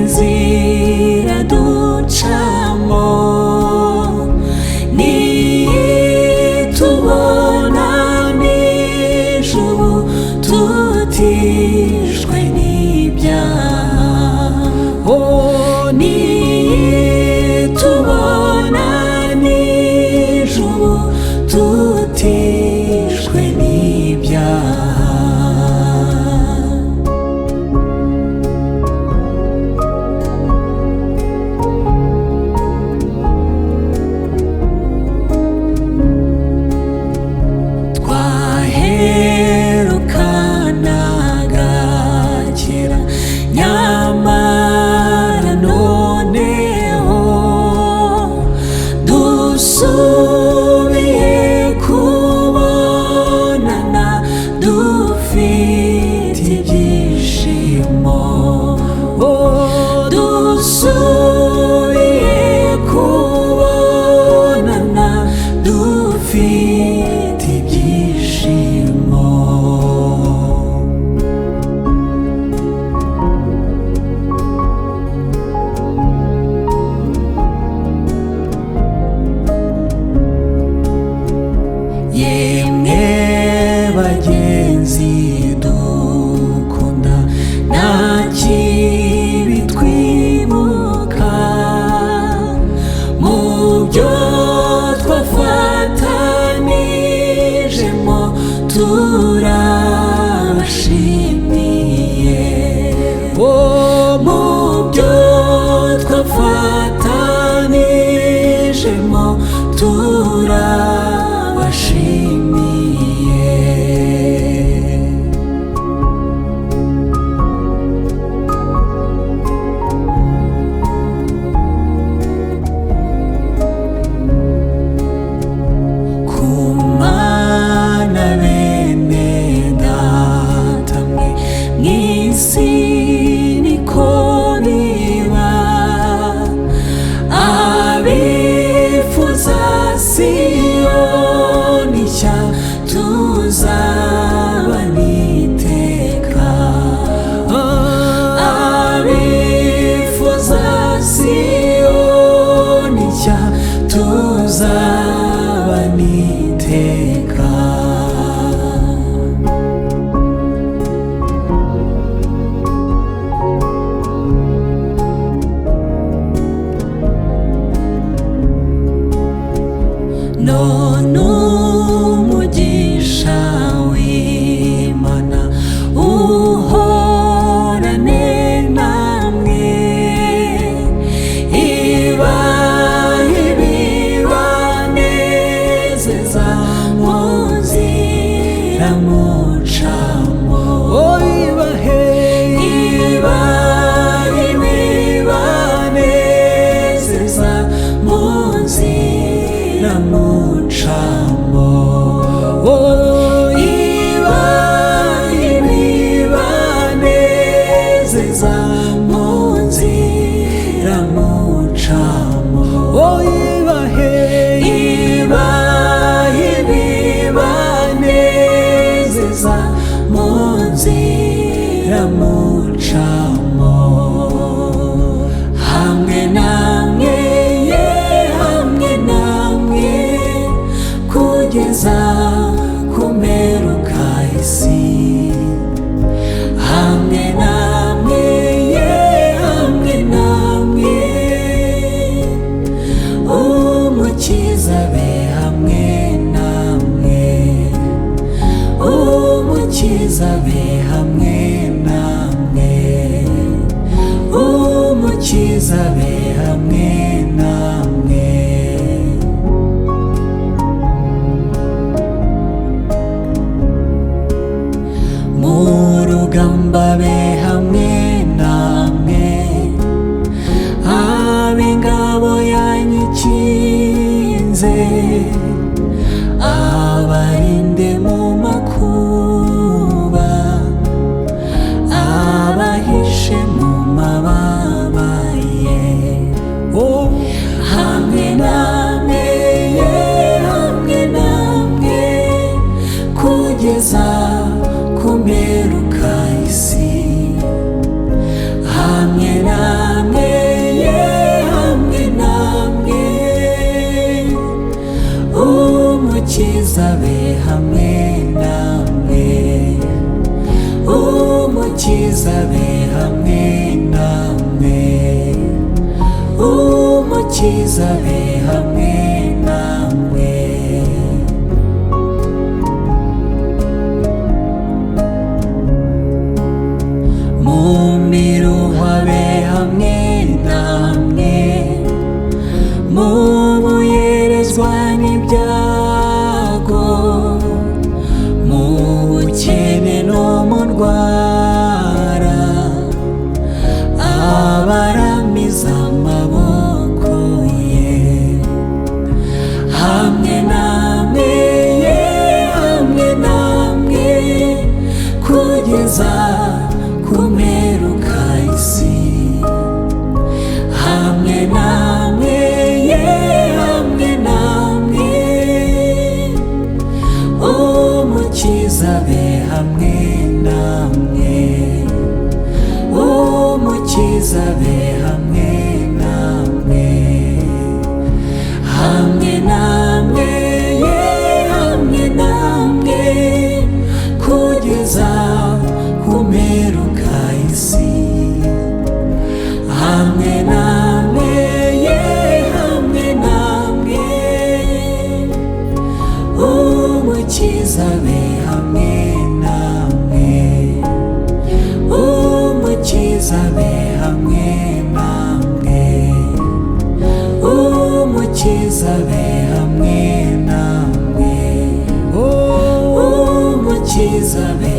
inzira ducamo nitubona n'ijuru tutishwe n'ibyaha, nitubona n'ijuru tutishwe n'ibyaha. Twaherukanaga kera nyamara noneho dusubiye kubonana dufite ibyishimo, dusubiye kubonana dufite ibyishimo. Yemwe bagenzi dukunda, nta kibi twibuka mu byo twafatanijemo, turabashimiye. Mu byo twafatanijemo turabashimiye. Kumana bene data mwe mw'isi niko biba, abifuza Siyoni nshya tuzabana iteka, abifuza Siyoni nshya tuzabana iteka. None umugisha w'Imana uhorane namwe, ibahe ibibanezeza mu nzira mucamo, ibahe ibibanezeza mu nzira mucamo, ibahe ibibanezeza mu nzira mucamo, ibahe ibibanezeza mu nzira mucamo. Hamwe namwe, hamwe namwe kugeza ku mperuka y'isi. Hamwe namwe, hamwe namwe umukiza be hamwe namwe, umukiza be hamwe namwe, umukiza be hamwe namwe. Mu rugamba be hamwe namwe, ab'ingabo yanyikinze, abarinde mu makuba, abahishe mu mababa ye. Hamwe namwe, hamwe namwe kugeza ku mperuka y'isi. Hamwe namwe umukiza be hamwe namwe, umukiza be hamwe namwe, umukiza be hamwe namwe. Mu miruho abe hamwe namwe, mu buyerezwa n'ibyago, mu bukene no mu ndwara, abaramiza amaboko ye hamwe namwe, hamwe namwe kugeza ku mperuka y'isi, hamwe namwe, hamwe namwe, umukiza be hamwe namwe, umukiza be hamwe namwe, hamwe namwe, hamwe namwe kugeza ku mperuka y'isi, hamwe namwe, hamwe namwe, umukiza be hamwe namwe, umukiza be hamwe namwe, umukiza be hamwe namwe, umukiza be